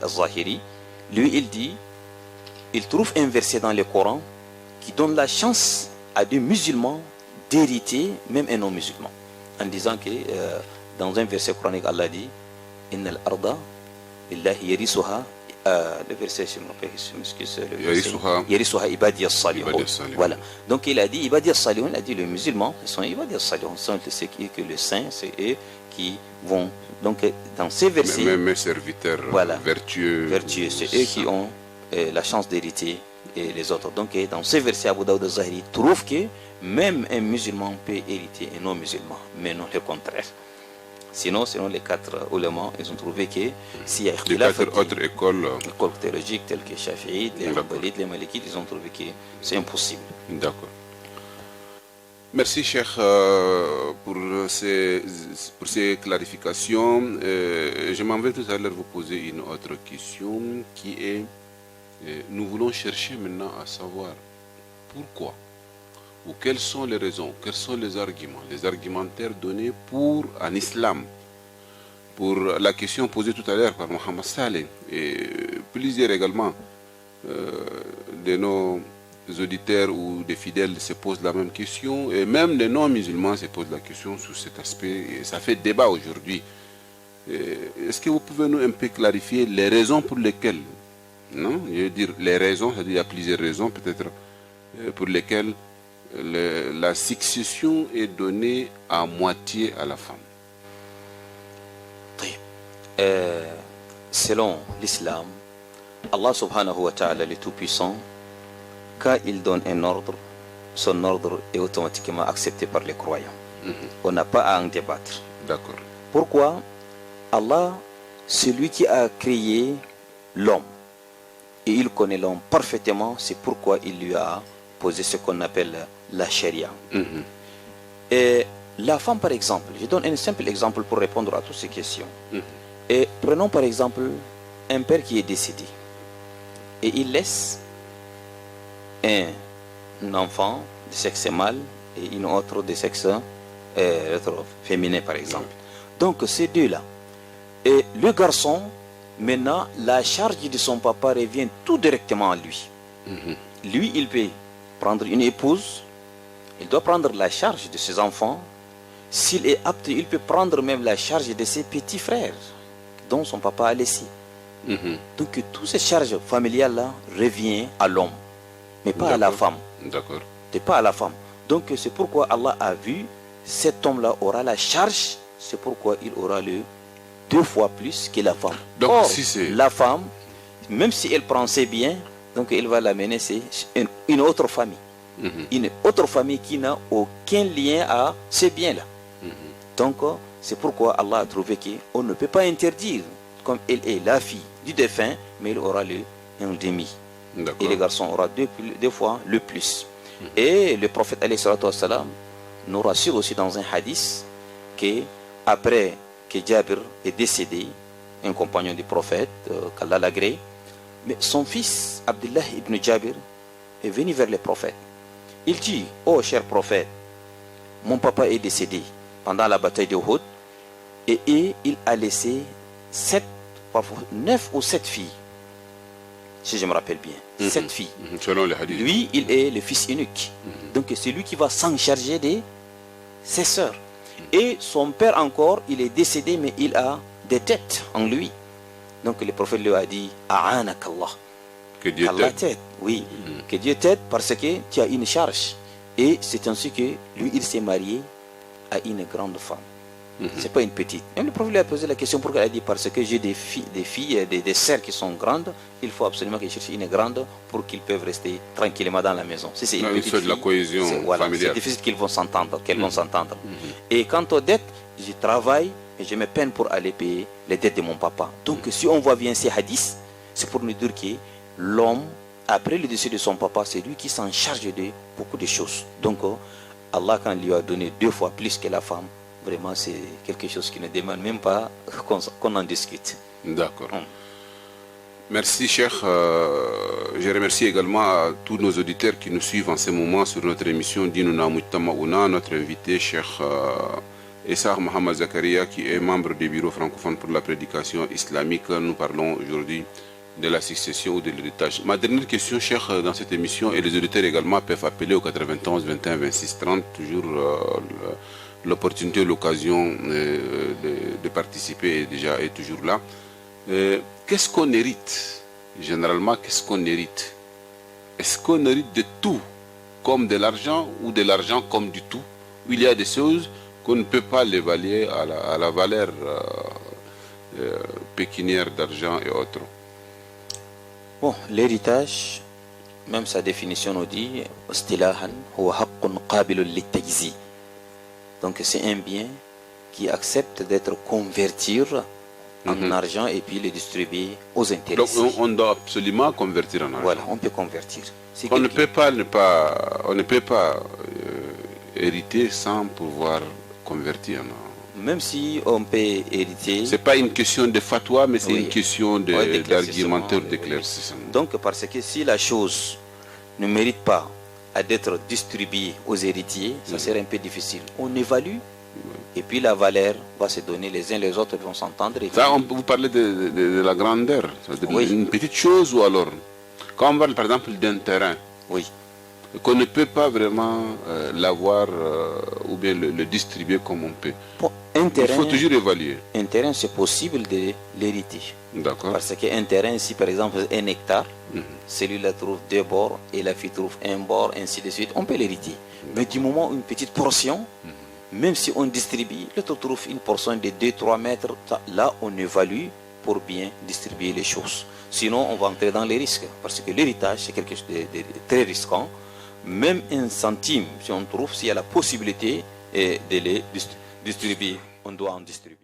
al-Zahiri, lui il dit, il trouve un verset dans le Coran qui donne la chance à des musulmans d'hériter même un non-musulman. En disant que dans un verset coranique, Allah dit Inna al-arda lillahi yarisuha. Le verset, je me rappelle, yarisuha ibadi as-salihun. Voilà. Donc il a dit ibadi as-salihun, il a dit les musulmans, ce sont ibadi as-salihun, ce sont ceux que le saint, c'est eux qui vont. Donc dans ces versets. Mes serviteurs voilà, vertueux. C'est eux qui ont la chance d'hériter et les autres. Donc dans ces versets, Abu Daoud al-Zahiri trouve que même un musulman peut hériter un non-musulman, mais non le contraire. Sinon les 4 oulémas, ils ont trouvé que s'il y a les 4 autres écoles théologiques telles que Shafi'ites, les Hanbalites, les Malikites, ils ont trouvé que c'est impossible. D'accord. Merci, Cheikh, pour ces clarifications. Je m'en vais tout à l'heure vous poser une autre question qui est, nous voulons chercher maintenant à savoir pourquoi ou quelles sont les raisons, quels sont les argumentaires donnés pour en islam, pour la question posée tout à l'heure par Mohamed Saleh et plusieurs également de nos auditeurs ou des fidèles se posent la même question, et même les non-musulmans se posent la question sur cet aspect, et ça fait débat aujourd'hui. Est-ce que vous pouvez nous un peu clarifier les raisons pour lesquelles, non, je veux dire les raisons, c'est-à-dire il y a plusieurs raisons peut-être pour lesquelles la succession est donnée à moitié à la femme? Selon l'islam, Allah subhanahu wa ta'ala, le Tout-Puissant, quand il donne un ordre, son ordre est automatiquement accepté par les croyants. On n'a pas à en débattre. D'accord. Pourquoi? Allah, c'est lui qui a créé l'homme. Et il connaît l'homme parfaitement, c'est pourquoi il lui a posé ce qu'on appelle la charia. Et la femme, par exemple, je donne un simple exemple pour répondre à toutes ces questions. Et prenons par exemple un père qui est décédé et il laisse un enfant de sexe mâle et une autre de sexe féminin, par exemple. Donc ces deux-là, et le garçon, maintenant, la charge de son papa revient tout directement à lui. Lui, il peut prendre une épouse, il doit prendre la charge de ses enfants. S'il est apte, il peut prendre même la charge de ses petits frères dont son papa a laissé. Donc toutes ces charges familiales-là reviennent à l'homme, mais pas à la femme. D'accord. C'est pas à la femme. Donc c'est pourquoi Allah a vu cet homme-là aura la charge, c'est pourquoi il aura le 2 fois plus que la femme. Donc or, si c'est la femme, même si elle prend ses biens, donc elle va l'amener, c'est une autre famille. Une autre famille qui n'a aucun lien à ces biens-là. Donc c'est pourquoi Allah a trouvé qu'on ne peut pas interdire, comme elle est la fille du défunt, mais il aura un demi. Et le garçon aura 2 fois le plus. Et le prophète alayhi salatu wassalam nous rassure aussi dans un hadith que après que Jabir est décédé, un compagnon du prophète, qu'Allah l'agrée, mais son fils Abdullah ibn Jabir est venu vers le prophète. Il dit: oh cher prophète, mon papa est décédé pendant la bataille de Uhud et il a laissé 9 ou 7 filles, si je me rappelle bien. 7 filles. Selon les hadiths. Lui, il est le fils unique. Donc c'est lui qui va s'en charger de ses sœurs. Et son père encore, il est décédé, mais il a des têtes en lui. Donc le prophète lui a dit: A'anak Allah. Que Dieu t'aide. Oui, que Dieu t'aide parce que tu as une charge. Et c'est ainsi que lui, il s'est marié à une grande femme. C'est pas une petite. Et le prophète lui a posé la question pourquoi. Elle a dit: parce que j'ai des filles, des sœurs qui sont grandes. Il faut absolument que je cherche une grande pour qu'ils peuvent rester tranquillement dans la maison. Si c'est une petite fille, de la cohésion familiale. C'est difficile qu'elles vont s'entendre. Et quant aux dettes, je travaille et je me peine pour aller payer les dettes de mon papa. Donc si on voit bien ces hadiths, c'est pour nous dire que l'homme, après le décès de son papa, c'est lui qui s'en charge de beaucoup de choses. Donc Allah, quand il lui a donné 2 fois plus que la femme, vraiment c'est quelque chose qui ne demande même pas qu'on en discute. D'accord. Merci Cheikh. Je remercie également à tous nos auditeurs qui nous suivent en ce moment sur notre émission Dinouna Mujtama'ouna. Notre invité Cheikh Essar Mohamed Zakaria, qui est membre du bureau francophone pour la prédication islamique. Nous parlons aujourd'hui de la succession ou de l'héritage. Ma dernière question, Cheikh, dans cette émission, et les auditeurs également peuvent appeler au 91 21 26 30, toujours l'opportunité, l'occasion de participer est toujours là. Qu'est-ce qu'on hérite? Généralement, qu'est-ce qu'on hérite? Est-ce qu'on hérite de tout comme de l'argent ou de l'argent comme du tout? Il y a des choses qu'on ne peut pas l'évaluer à la valeur pécuniaire d'argent et autres. Bon, l'héritage, même sa définition nous dit donc c'est un bien qui accepte d'être converti en argent et puis le distribuer aux intéressés. Donc on doit absolument convertir en argent. Voilà, on peut convertir. On ne peut pas hériter sans pouvoir convertir en argent. Même si on peut hériter... Ce n'est pas une question de fatwa, mais c'est une question d'argumentaire, d'éclaircissement. Donc, parce que si la chose ne mérite pas d'être distribuée aux héritiers, ça serait un peu difficile. On évalue, et puis la valeur va se donner, les uns les autres vont s'entendre. Vous parlez de la grandeur, une petite chose ou alors, quand on parle par exemple d'un terrain, qu'on ne peut pas vraiment l'avoir ou bien le distribuer comme on peut. Bon, il faut toujours évaluer. Un terrain, c'est possible de l'hériter. D'accord. Parce qu'un terrain, si par exemple 1 hectare, celui-là trouve 2 bords et la fille trouve 1 bord, ainsi de suite, on peut l'hériter. Mais du moment où une petite portion, même si on distribue, l'autre trouve une portion de 2-3 mètres, là on évalue pour bien distribuer les choses. Sinon, on va entrer dans les risques. Parce que l'héritage, c'est quelque chose de très risquant. Même 1 centime, si on trouve, s'il y a la possibilité de les distribuer, on doit en distribuer.